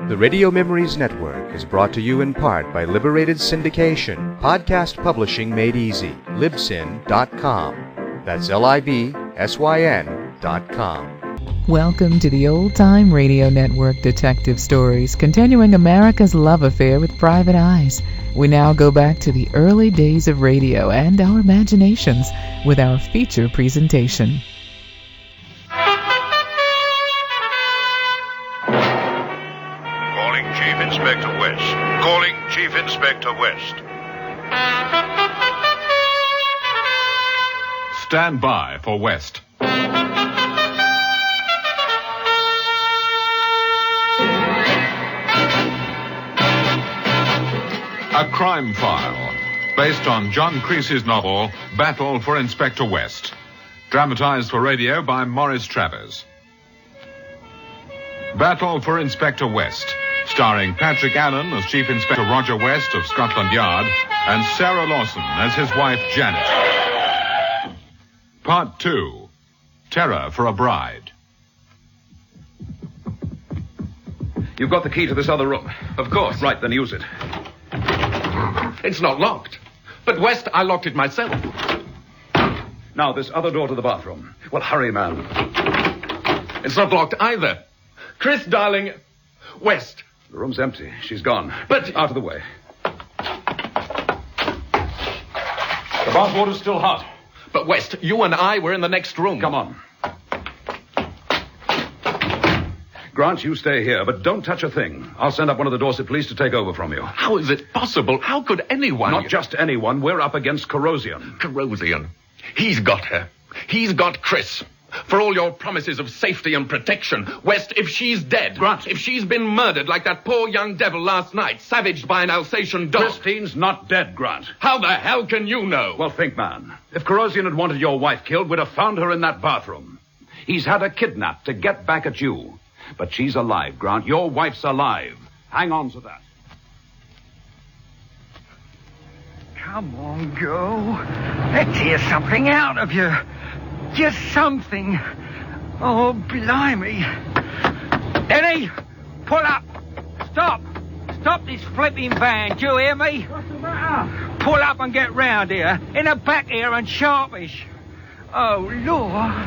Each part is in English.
The Radio Memories Network is brought to you in part by Liberated Syndication, podcast publishing made easy, libsyn.com. That's LIBSYN.com. Welcome to the Old Time Radio Network Detective Stories, continuing America's love affair with private eyes. We now go back to the early days of radio and our imaginations with our feature presentation. Calling Chief Inspector West. Calling Chief Inspector West. Stand by for West. A crime file, based on John Creasy's novel, Battle for Inspector West. Dramatized for radio by Maurice Travers. Battle for Inspector West, starring Patrick Allen as Chief Inspector Roger West of Scotland Yard and Sarah Lawson as his wife Janet. Part 2, Terror for a Bride. You've got the key to this other room. Of course. Right, then use it. It's not locked. But, West, I locked it myself. Now, this other door to the bathroom. Well, hurry, man. It's not locked either. Chris, darling. West. The room's empty. She's gone. But... Out of the way. The bath water's still hot. But, West, you and I were in the next room. Come on. Grant, you stay here, but don't touch a thing. I'll send up one of the Dorset police to take over from you. How is it possible? How could anyone... Not just anyone. We're up against Corrosion. Corrosion. He's got her. He's got Chris. For all your promises of safety and protection, West, if she's dead... Grant. If she's been murdered like that poor young devil last night, savaged by an Alsatian dog... Christine's not dead, Grant. How the hell can you know? Well, think, man. If Corrosion had wanted your wife killed, we'd have found her in that bathroom. He's had her kidnapped to get back at you. But she's alive, Grant. Your wife's alive. Hang on to that. Come on, girl. Let's hear something out of you. Just something. Oh, blimey. Denny, pull up. Stop. Stop this flipping van. Do you hear me? What's the matter? Pull up and get round here. In the back here and sharpish. Oh, Lord.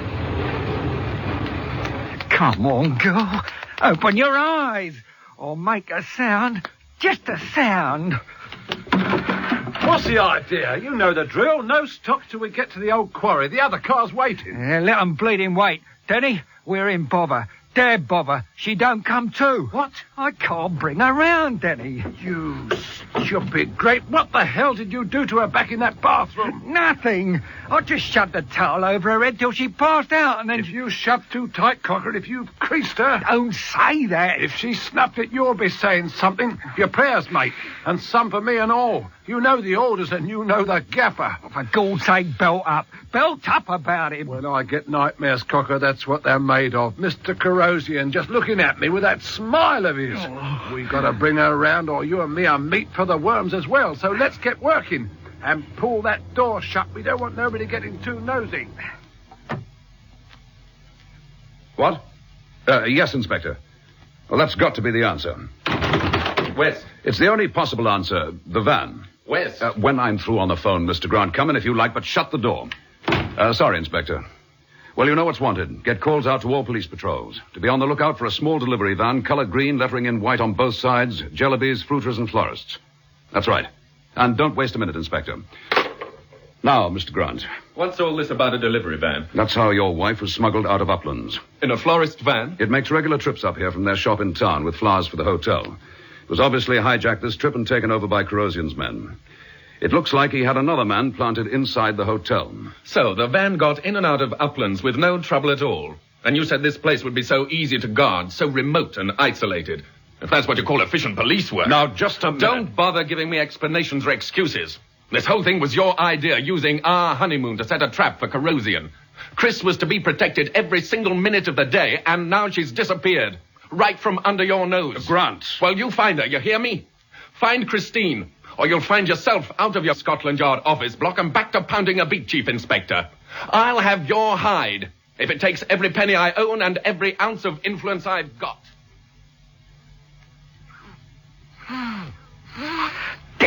Come on, girl. Open your eyes. Or make a sound. Just a sound. What's the idea? You know the drill. No stop till we get to the old quarry. The other car's waiting. Let 'em bleeding wait. Denny, we're in bother. Dead bother. She don't come too. What? I can't bring her round, Denny. You stupid grape. What the hell did you do to her back in that bathroom? Nothing. I just shoved the towel over her head till she passed out and then... If you shoved too tight, Cocker, if you creased her... Don't say that. If she snuffed it, you'll be saying something. Your prayers, mate. And some for me and all. You know the orders and you know the gaffer. For God's sake, belt up. Belt up about him. When I get nightmares, Cocker, that's what they're made of. Mr. Corrosion just looking at me with that smile of his. Oh. We got to bring her round or you and me are meat for the worms as well. So let's get working. And pull that door shut. We don't want nobody getting too nosy. What? Yes, Inspector. Well, that's got to be the answer. West. It's the only possible answer. The van. West. When I'm through on the phone, Mr. Grant, come in if you like, but shut the door. Sorry, Inspector. Well, you know what's wanted. Get calls out to all police patrols. To be on the lookout for a small delivery van, colored green, lettering in white on both sides, jellibies, fruiters, and florists. That's right. And don't waste a minute, Inspector. Now, Mr. Grant. What's all this about a delivery van? That's how your wife was smuggled out of Uplands. In a florist van? It makes regular trips up here from their shop in town with flowers for the hotel. It was obviously hijacked this trip and taken over by Corrosion's men. It looks like he had another man planted inside the hotel. So the van got in and out of Uplands with no trouble at all. And you said this place would be so easy to guard, so remote and isolated. If that's what you call efficient police work. Now, just a minute. Don't bother giving me explanations or excuses. This whole thing was your idea, using our honeymoon to set a trap for Corrosion. Chris was to be protected every single minute of the day, and now she's disappeared. Right from under your nose. Grant. Well, you find her, you hear me? Find Christine, or you'll find yourself out of your Scotland Yard office block and back to pounding a beat, Chief Inspector. I'll have your hide, if it takes every penny I own and every ounce of influence I've got.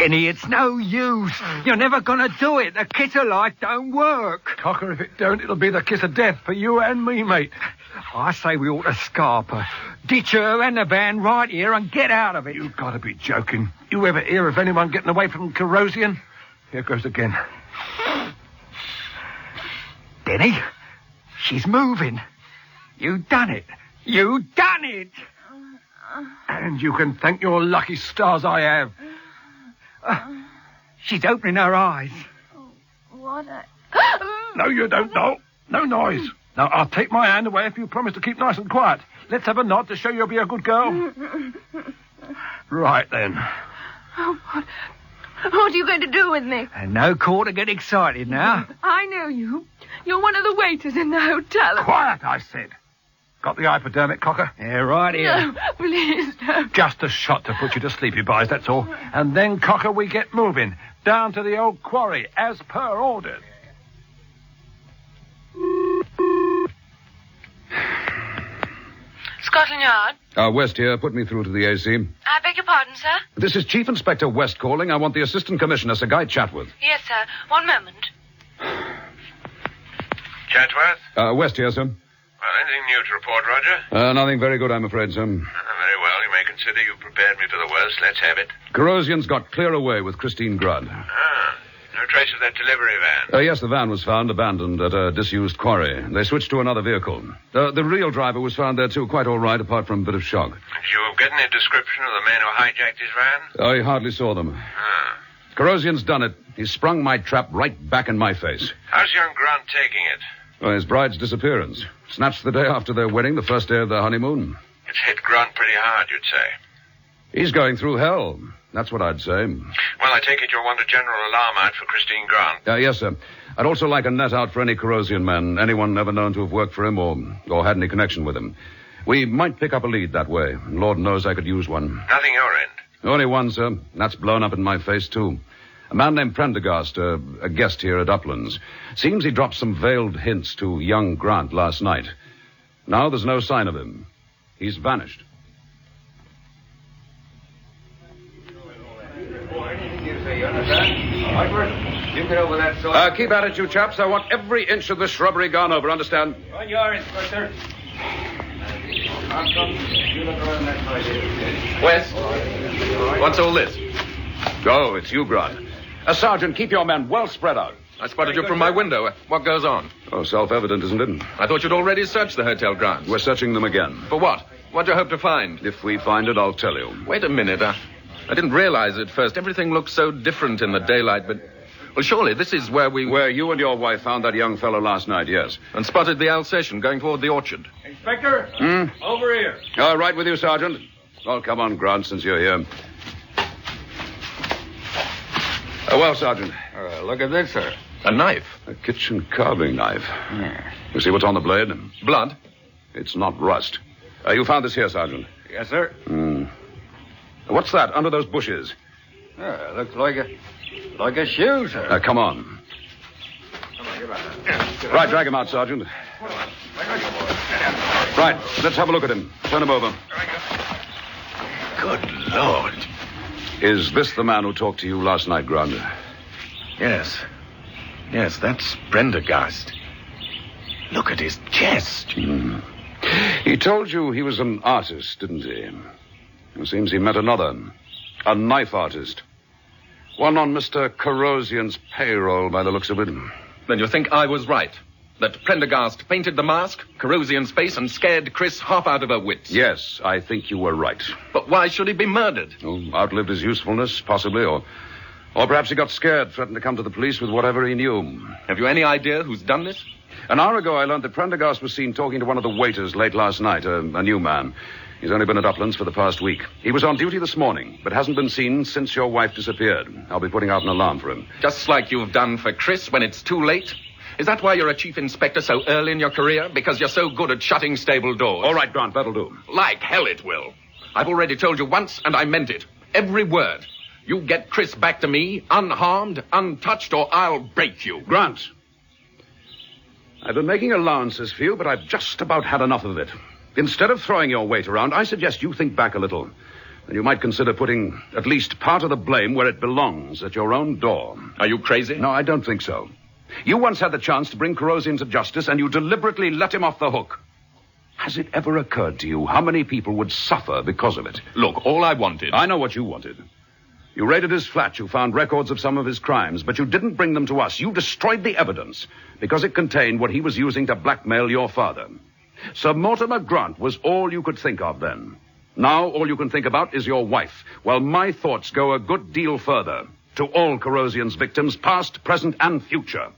Denny, it's no use. You're never going to do it. The kiss of life don't work. Cocker, if it don't, it'll be the kiss of death for you and me, mate. I say we ought to scarp her. Ditch her and the van right here and get out of it. You've got to be joking. You ever hear of anyone getting away from corrosion? Here goes again. Denny, she's moving. You done it. You done it. And you can thank your lucky stars I have. She's opening her eyes. What a... No, you don't, no. No noise. Now, I'll take my hand away if you promise to keep nice and quiet. Let's have a nod to show you'll be a good girl. Right, then. Oh, what are you going to do with me? And no call to get excited now. I know you. You're one of the waiters in the hotel. Quiet, I said. Got the hypodermic, Cocker? Yeah, right here. No, please don't. Just a shot to put you to sleep, you boys, that's all. And then, Cocker, we get moving. Down to the old quarry, as per ordered. Scotland Yard? West here. Put me through to the AC. I beg your pardon, sir? This is Chief Inspector West calling. I want the Assistant Commissioner, Sir Guy Chatworth. Yes, sir. One moment. Chatworth? West here, sir. Well, anything new to report, Roger? Nothing very good, I'm afraid, sir. Very well. You may consider you've prepared me for the worst. Let's have it. Corrosion's got clear away with Christine Grudd. No trace of that delivery van. Yes, the van was found abandoned at a disused quarry. They switched to another vehicle. The real driver was found there, too, quite all right, apart from a bit of shock. Did you get any description of the men who hijacked his van? I hardly saw them. Corrosion's done it. He sprung my trap right back in my face. How's young Grant taking it? Well, his bride's disappearance. Snatched the day after their wedding, the first day of their honeymoon. It's hit Grant pretty hard, you'd say. He's going through hell. That's what I'd say. Well, I take it you'll want a general alarm out for Christine Grant. Yes, sir. I'd also like a net out for any Corrosion man, anyone ever known to have worked for him or had any connection with him. We might pick up a lead that way. Lord knows I could use one. Nothing your end? Only one, sir. That's blown up in my face, too. A man named Prendergast, a guest here at Uplands. Seems he dropped some veiled hints to young Grant last night. Now there's no sign of him. He's vanished. Keep at it, you chaps. I want every inch of the shrubbery gone over, understand? On your Inspector. West, what's all this? Go, it's you, Grant. Sergeant, keep your men well spread out. I spotted you from my window. What goes on? Oh, self-evident, isn't it? I thought you'd already searched the hotel grounds. We're searching them again. For what? What do you hope to find? If we find it, I'll tell you. Wait a minute. I didn't realize at first. Everything looked so different in the daylight, but... Well, surely this is where we... Where you and your wife found that young fellow last night, yes. And spotted the Alsatian going toward the orchard. Inspector, over here. Right with you, Sergeant. Well, come on, Grant, since you're here. Well, Sergeant. Look at this, sir. A knife. A kitchen carving knife. You see what's on the blade? Blood. It's not rust. You found this here, Sergeant? Yes, sir. What's that under those bushes? Looks like a shoe, sir. Come on. Right, drag him out, Sergeant. Right, let's have a look at him. Turn him over. Good Lord. Is this the man who talked to you last night, Grant? Yes. Yes, that's Prendergast. Look at his chest. He told you he was an artist, didn't he? It seems he met another. A knife artist. One on Mr. Corrosion's payroll, by the looks of it. Then you think I was right? That Prendergast painted the mask, Corrosion's face, and scared Chris half out of her wits? Yes, I think you were right. But why should he be murdered? Outlived his usefulness, possibly, or perhaps he got scared, threatened to come to the police with whatever he knew. Have you any idea who's done this? An hour ago, I learned that Prendergast was seen talking to one of the waiters late last night, a new man. He's only been at Uplands for the past week. He was on duty this morning, but hasn't been seen since your wife disappeared. I'll be putting out an alarm for him. Just like you've done for Chris when it's too late? Is that why you're a chief inspector so early in your career? Because you're so good at shutting stable doors? All right, Grant, that'll do. Like hell it will. I've already told you once, and I meant it. Every word. You get Chris back to me, unharmed, untouched, or I'll break you. Grant, I've been making allowances for you, but I've just about had enough of it. Instead of throwing your weight around, I suggest you think back a little. then you might consider putting at least part of the blame where it belongs, at your own door. Are you crazy? No, I don't think so. You once had the chance to bring Corrosian to justice, and you deliberately let him off the hook. Has it ever occurred to you how many people would suffer because of it? Look, all I wanted... I know what you wanted. You raided his flat, you found records of some of his crimes, but you didn't bring them to us. You destroyed the evidence because it contained what he was using to blackmail your father. Sir Mortimer Grant was all you could think of then. Now all you can think about is your wife. Well, my thoughts go a good deal further to all Corrosian's victims, past, present, and future.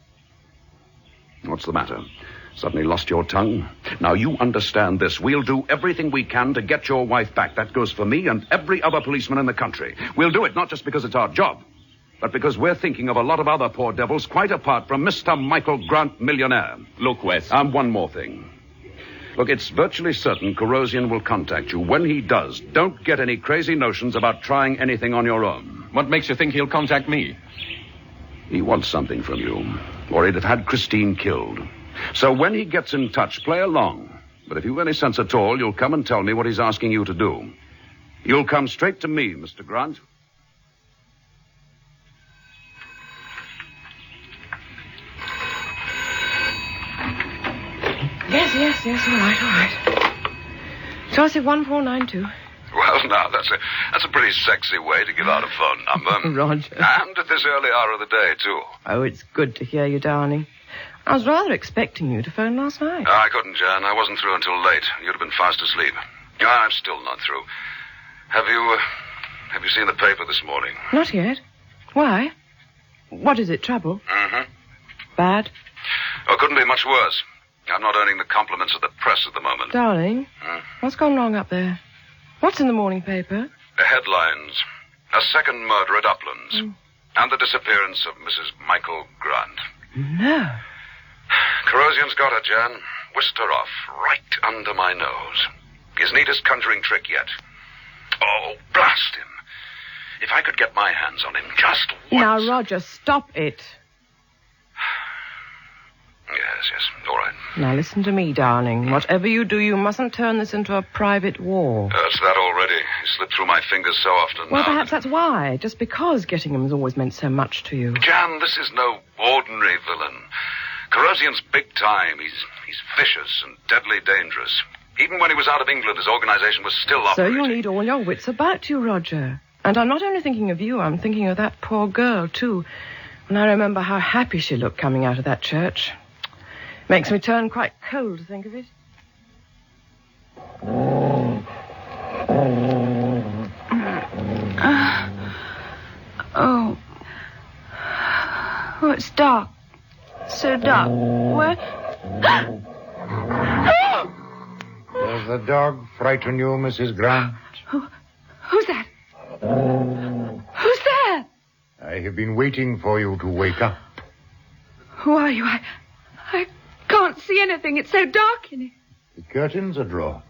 What's the matter? Suddenly lost your tongue? Now, you understand this. We'll do everything we can to get your wife back. That goes for me and every other policeman in the country. We'll do it not just because it's our job, but because we're thinking of a lot of other poor devils quite apart from Mr. Michael Grant, millionaire. Look, Wes. One more thing. Look, it's virtually certain Corrosian will contact you. When he does, don't get any crazy notions about trying anything on your own. What makes you think he'll contact me? He wants something from you, or he'd have had Christine killed. So when he gets in touch, play along. But if you've any sense at all, you'll come and tell me what he's asking you to do. You'll come straight to me, Mr. Grant. Yes, all right. So I said 1492. Well, now, that's a pretty sexy way to give out a phone number. Roger. And at this early hour of the day, too. Oh, it's good to hear you, darling. I was rather expecting you to phone last night. I couldn't, Jan. I wasn't through until late. You'd have been fast asleep. I'm still not through. Have you seen the paper this morning? Not yet. Why? What is it, trouble? Mm-hmm. Bad? Oh, it couldn't be much worse. I'm not earning the compliments of the press at the moment. Darling, What's gone wrong up there? What's in the morning paper? The headlines. A second murder at Uplands. And the disappearance of Mrs. Michael Grant. No. Corrosian's got her, Jan. Whisked her off, right under my nose. His neatest conjuring trick yet. Oh, blast him. If I could get my hands on him just once... Now, Roger, stop it. Yes, all right. Now, listen to me, darling. Whatever you do, you mustn't turn this into a private war. That's that already. It slipped through my fingers so often Well, now. perhaps that's why. Just because Gettingham's always meant so much to you. Jan, this is no ordinary villain. Corrosian's big time. He's vicious and deadly dangerous. Even when he was out of England, his organization was still operating. So you need all your wits about you, Roger. And I'm not only thinking of you, I'm thinking of that poor girl, too. And I remember how happy she looked coming out of that church. Makes me turn quite cold to think of it. Oh, it's dark. So dark. Where? Does the dog frighten you, Mrs. Grant? Who's that? Who's there? I have been waiting for you to wake up. Who are you? I can't see anything. It's so dark in here. The curtains are drawn.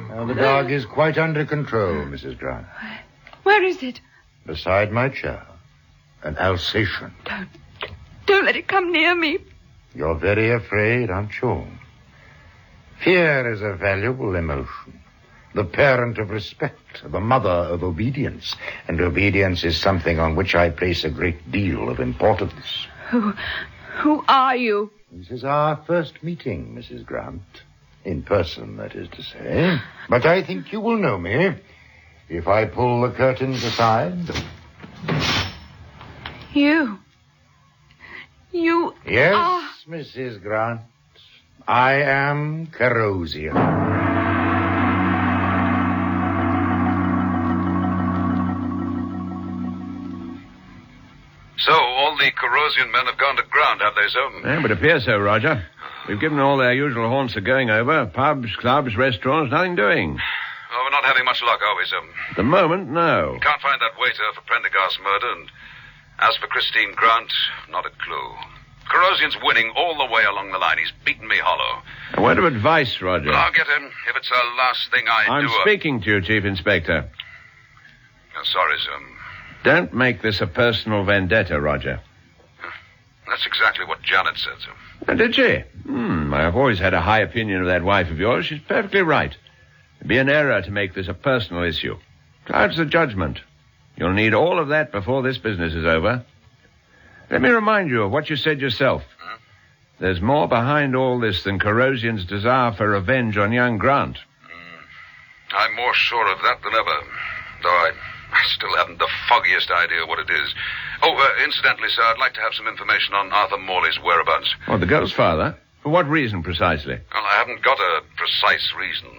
Now, the dog is quite under control, Mrs. Grant. Where is it? Beside my chair. An Alsatian. Don't let it come near me. You're very afraid, aren't you? Fear is a valuable emotion. The parent of respect, the mother of obedience. And obedience is something on which I place a great deal of importance. Who are you? This is our first meeting, Mrs. Grant. In person, that is to say. But I think you will know me if I pull the curtains aside. You Yes, are... Mrs. Grant. I am Corrosian. So, all the Corrosian men have gone to ground, have they, sir? It would appear so, Roger. We've given all their usual haunts a going over. Pubs, clubs, restaurants, nothing doing. Well, we're not having much luck, are we, sir? At the moment, no. Can't find that waiter for Prendergast's murder, and as for Christine Grant, not a clue. Corrosian's winning all the way along the line. He's beaten me hollow. A word of advice, Roger. I'll get him if it's the last thing I do. I'm speaking to you, Chief Inspector. Sorry, sir. Don't make this a personal vendetta, Roger. That's exactly what Janet said, sir. Did she? I've always had a high opinion of that wife of yours. She's perfectly right. It'd be an error to make this a personal issue. Clouds the judgment. You'll need all of that before this business is over. Let me remind you of what you said yourself. There's more behind all this than Corrosion's desire for revenge on young Grant. I'm more sure of that than ever, though I still haven't the foggiest idea what it is. Oh, incidentally, sir, I'd like to have some information on Arthur Morley's whereabouts. Oh, the girl's father? For what reason, precisely? Well, I haven't got a precise reason.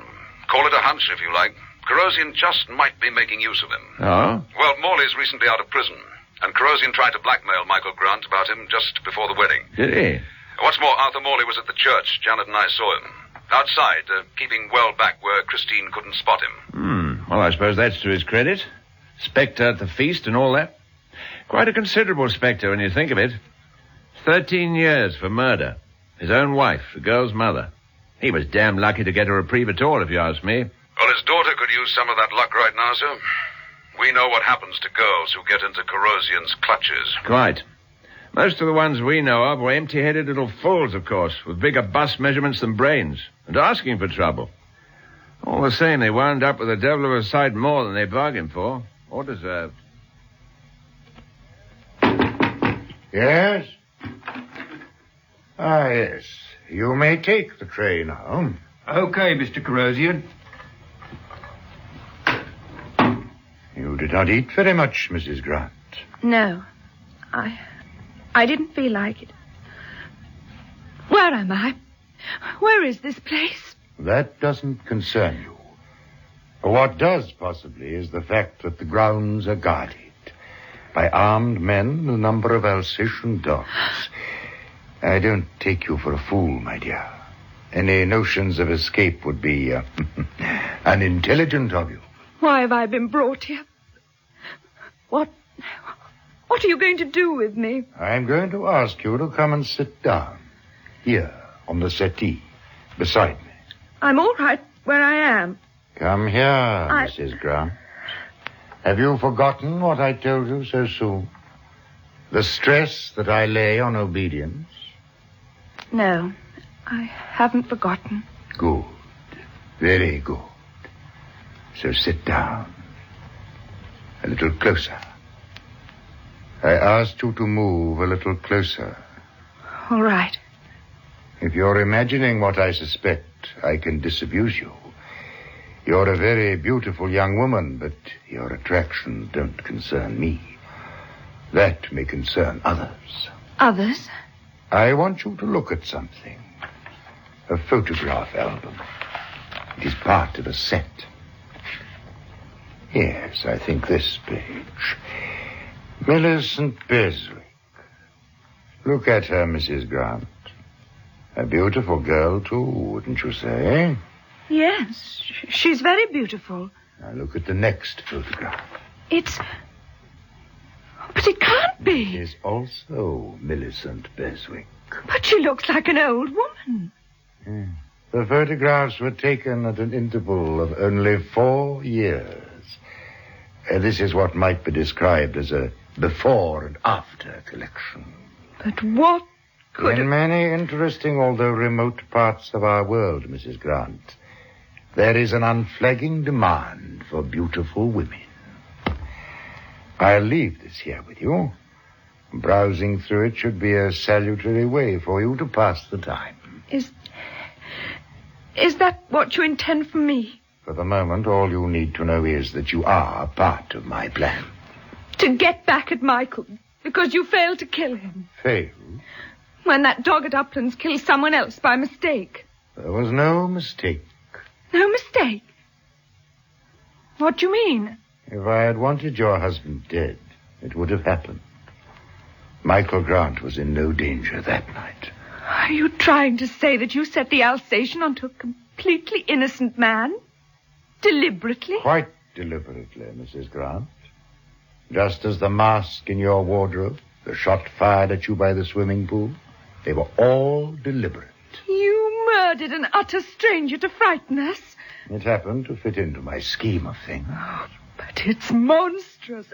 Call it a hunch, if you like. Corrosion just might be making use of him. Oh? Well, Morley's recently out of prison, and Corrosion tried to blackmail Michael Grant about him just before the wedding. Did he? What's more, Arthur Morley was at the church. Janet and I saw him. Outside, keeping well back where Christine couldn't spot him. Well, I suppose that's to his credit. Spectre at the feast and all that. Quite a considerable spectre when you think of it. 13 years for murder. His own wife, the girl's mother. He was damn lucky to get a reprieve at all, if you ask me. Well, his daughter could use some of that luck right now, sir. We know what happens to girls who get into Corrosion's clutches. Quite. Most of the ones we know of were empty-headed little fools, of course, with bigger bust measurements than brains, and asking for trouble. All the same, they wound up with a devil of a sight more than they bargained for, or deserved. Yes? Ah, yes. You may take the tray now. Okay, Mr. Corrosion. You did not eat very much, Mrs. Grant. No. I didn't feel like it. Where am I? Where is this place? That doesn't concern you. What does, possibly, is the fact that the grounds are guarded by armed men and a number of Alsatian dogs. I don't take you for a fool, my dear. Any notions of escape would be unintelligent of you. Why have I been brought here? What are you going to do with me? I'm going to ask you to come and sit down. Here, on the settee, beside me. I'm all right where I am. Come here, Mrs. Grant. Have you forgotten what I told you so soon? The stress that I lay on obedience? No, I haven't forgotten. Good. Very good. So sit down. A little closer. I asked you to move a little closer. All right. If you're imagining what I suspect, I can disabuse you. You're a very beautiful young woman, but your attractions don't concern me. That may concern others. Others? I want you to look at something. A photograph album. It is part of a set. Yes, I think this page. Millicent Beswick. Look at her, Mrs. Grant. A beautiful girl, too, wouldn't you say? Yes, she's very beautiful. Now look at the next photograph. But it can't be. It is also Millicent Beswick. But she looks like an old woman. Yeah. The photographs were taken at an interval of only 4 years. This is what might be described as a before and after collection. But what could... In many interesting, although remote parts of our world, Mrs. Grant, there is an unflagging demand for beautiful women. I'll leave this here with you. Browsing through it should be a salutary way for you to pass the time. Is that what you intend for me? For the moment, all you need to know is that you are part of my plan. To get back at Michael, because you failed to kill him. Failed? When that dog at Uplands killed someone else by mistake. There was no mistake. No mistake? What do you mean? If I had wanted your husband dead, it would have happened. Michael Grant was in no danger that night. Are you trying to say that you set the Alsatian onto a completely innocent man? Deliberately? Quite deliberately, Mrs. Grant. Just as the mask in your wardrobe, the shot fired at you by the swimming pool, they were all deliberate. You murdered an utter stranger to frighten us? It happened to fit into my scheme of things. Oh, but it's monstrous.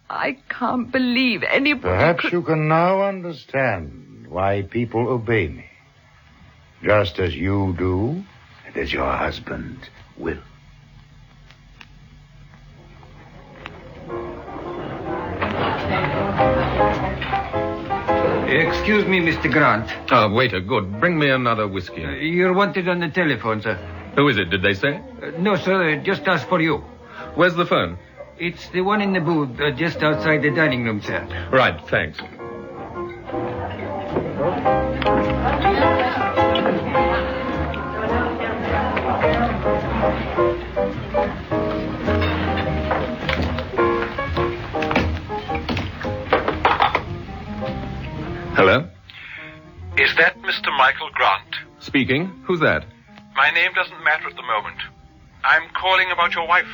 I can't believe anybody Perhaps you can now understand why people obey me. Just as you do, and as your husband will. Excuse me, Mr. Grant. Waiter, good. Bring me another whiskey. You're wanted on the telephone, sir. Who is it, did they say? No, sir, just asked for you. Where's the phone? It's the one in the booth, just outside the dining room, sir. Right, thanks. Hello? Is that Mr. Michael Grant? Speaking. Who's that? My name doesn't matter at the moment. I'm calling about your wife.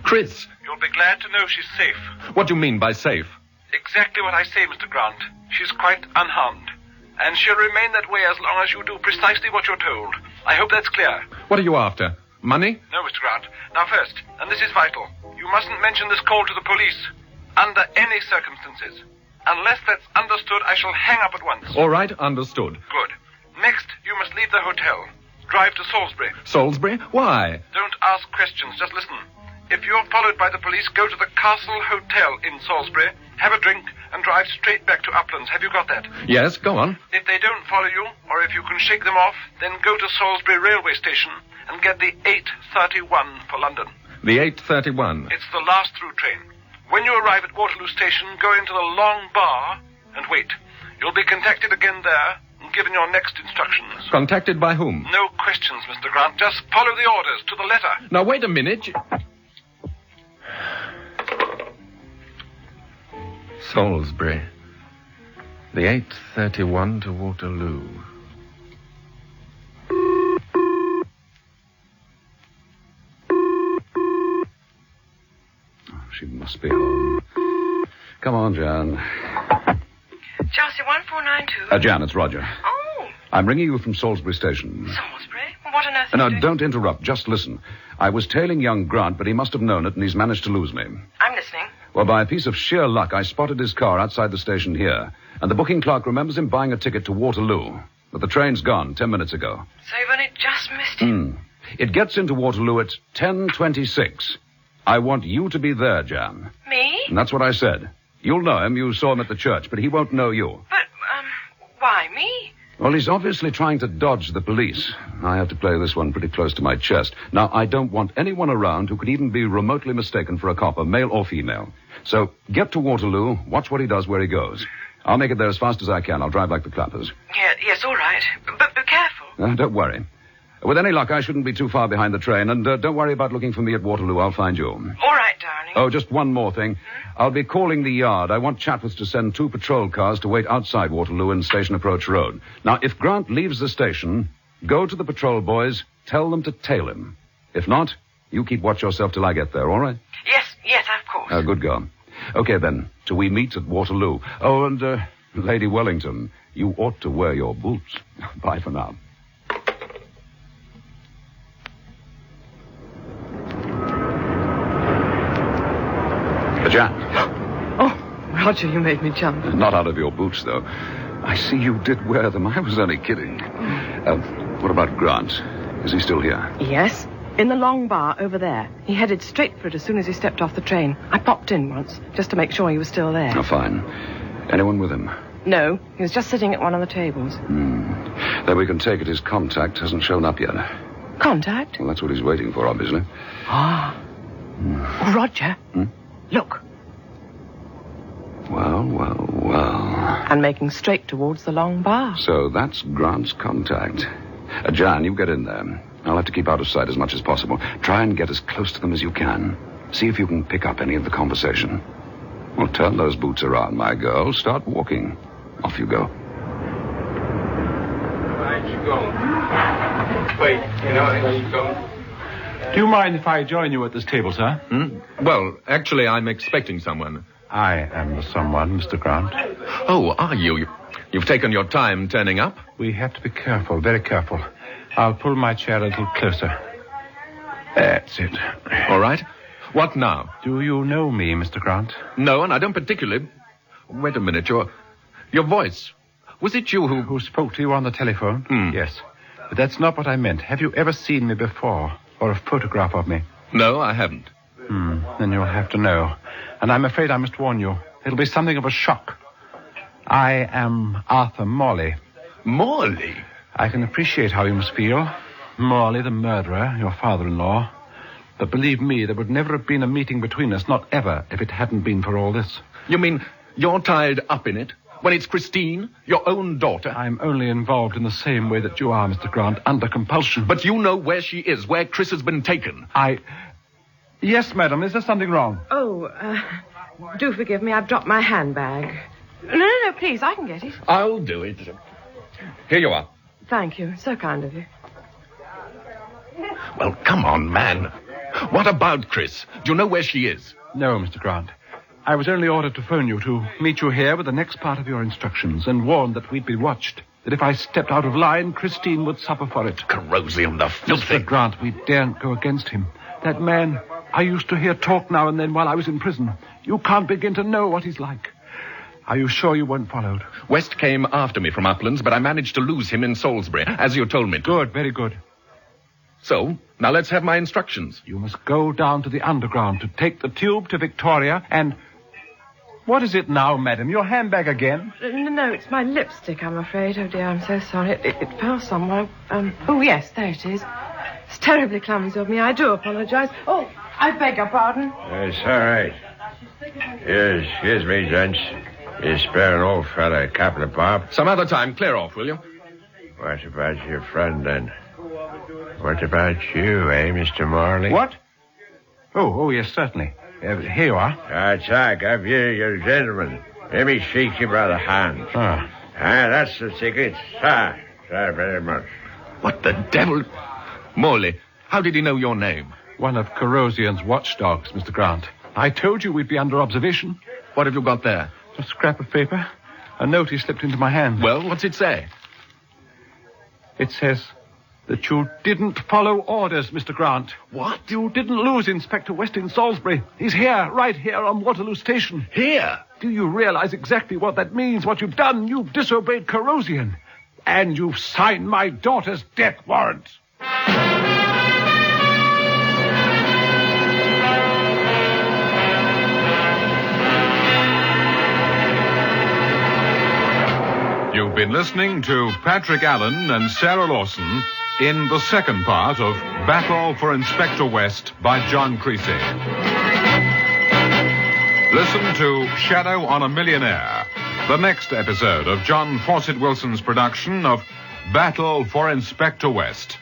Chris. You'll be glad to know she's safe. What do you mean by safe? Exactly what I say, Mr. Grant. She's quite unharmed. And she'll remain that way as long as you do precisely what you're told. I hope that's clear. What are you after? Money? No, Mr. Grant. Now first, and this is vital, you mustn't mention this call to the police. Under any circumstances. Unless that's understood, I shall hang up at once. All right, understood. Good. Next, you must leave the hotel. Drive to Salisbury. Salisbury? Why? Don't ask questions, just listen. If you're followed by the police, go to the Castle Hotel in Salisbury, have a drink, and drive straight back to Uplands. Have you got that? Yes, go on. If they don't follow you, or if you can shake them off, then go to Salisbury railway station and get the 8:31 for London. The 8:31. It's the last through train. When you arrive at Waterloo Station, go into the long bar and wait. You'll be contacted again there and given your next instructions. Contacted by whom? No questions, Mr. Grant. Just follow the orders to the letter. Now, wait a minute. Salisbury. The 8:31 to Waterloo. She must be home. Come on, Jan. Chelsea 1492. Jan, it's Roger. Oh. I'm ringing you from Salisbury Station. Salisbury? What on earth are No, you doing? don't interrupt. Just listen. I was tailing young Grant, but he must have known it, and he's managed to lose me. I'm listening. Well, by a piece of sheer luck, I spotted his car outside the station here, and the booking clerk remembers him buying a ticket to Waterloo. But the train's gone 10 minutes ago. So you've only just missed him. It gets into Waterloo at 10:26. I want you to be there, Jan. Me? And that's what I said. You'll know him. You saw him at the church, but he won't know you. But, why me? Well, he's obviously trying to dodge the police. I have to play this one pretty close to my chest. Now, I don't want anyone around who could even be remotely mistaken for a copper, male or female. So, get to Waterloo, watch what he does where he goes. I'll make it there as fast as I can. I'll drive like the clappers. Yes, all right. But be careful. Don't worry. With any luck, I shouldn't be too far behind the train, and don't worry about looking for me at Waterloo. I'll find you. All right, darling. Oh, just one more thing. I'll be calling the yard. I want Chatworth to send 2 patrol cars to wait outside Waterloo in Station Approach Road. Now, if Grant leaves the station, go to the patrol boys, tell them to tail him. If not, you keep watch yourself till I get there, all right? Yes, of course. Good girl. Okay, then, till we meet at Waterloo. Oh, and, Lady Wellington, you ought to wear your boots. Bye for now. Jan. Oh, Roger, you made me jump. Not out of your boots, though. I see you did wear them. I was only kidding. What about Grant? Is he still here? Yes, in the long bar over there. He headed straight for it as soon as he stepped off the train. I popped in once, just to make sure he was still there. Oh, fine. Anyone with him? No, he was just sitting at one of the tables. Then we can take it his contact hasn't shown up yet. Contact? Well, that's what he's waiting for, obviously. Roger. Look. Well. And making straight towards the long bar. So that's Grant's contact. Jan, you get in there. I'll have to keep out of sight as much as possible. Try and get as close to them as you can. See if you can pick up any of the conversation. Well, turn those boots around, my girl. Start walking. Off you go. Right, you go. Wait, where you go? Do you mind if I join you at this table, sir? Well, actually, I'm expecting someone. I am the someone, Mr. Grant. Oh, are you? You've taken your time turning up? We have to be careful, very careful. I'll pull my chair a little closer. That's it. All right. What now? Do you know me, Mr. Grant? No, and I don't particularly. Wait a minute, your voice. Was it you who spoke to you on the telephone? Hmm. Yes. But that's not what I meant. Have you ever seen me before? Or a photograph of me? No, I haven't. Then you'll have to know. And I'm afraid I must warn you. It'll be something of a shock. I am Arthur Morley. Morley? I can appreciate how you must feel. Morley, the murderer, your father-in-law. But believe me, there would never have been a meeting between us, not ever, if it hadn't been for all this. You mean you're tied up in it? When it's Christine, your own daughter? I'm only involved in the same way that you are, Mr. Grant, under compulsion. But you know where she is, where Chris has been taken. Yes, madam, is there something wrong? Oh, do forgive me, I've dropped my handbag. No, please, I can get it. I'll do it. Here you are. Thank you, so kind of you. Well, come on, man. What about Chris? Do you know where she is? No, Mr. Grant. I was only ordered to phone you to meet you here with the next part of your instructions and warned that we'd be watched. That if I stepped out of line, Christine would suffer for it. Corrosium, the filthy... Mr. Grant, we daren't go against him. That man I used to hear talk now and then while I was in prison. You can't begin to know what he's like. Are you sure you weren't followed? West came after me from Uplands, but I managed to lose him in Salisbury, as you told me to. Good, very good. So, now let's have my instructions. You must go down to the underground to take the tube to Victoria and... What is it now, madam? Your handbag again? No, it's my lipstick, I'm afraid. Oh, dear, I'm so sorry. It fell somewhere. Oh, yes, there it is. It's terribly clumsy of me. I do apologize. Oh, I beg your pardon. It's all right. Yes, excuse me, gents. You spare an old fella a couple of bob? Some other time. Clear off, will you? What about your friend, then? What about you, Mr. Morley? What? Oh, yes, certainly. Here you are. Jack, have you gentlemen. Let me shake you by the hand. That's the ticket. Sir, very much. What the devil? Morley, how did he know your name? One of Corrosion's watchdogs, Mr. Grant. I told you we'd be under observation. What have you got there? A scrap of paper. A note he slipped into my hand. Well, what's it say? It says that you didn't follow orders, Mr. Grant. What? You didn't lose Inspector West in Salisbury. He's here, right here on Waterloo Station. Here? Do you realize exactly what that means, what you've done? You've disobeyed Corrosion. And you've signed my daughter's death warrant. You've been listening to Patrick Allen and Sarah Lawson in the second part of Battle for Inspector West by John Creasy. Listen to Shadow on a Millionaire, the next episode of John Fawcett Wilson's production of Battle for Inspector West.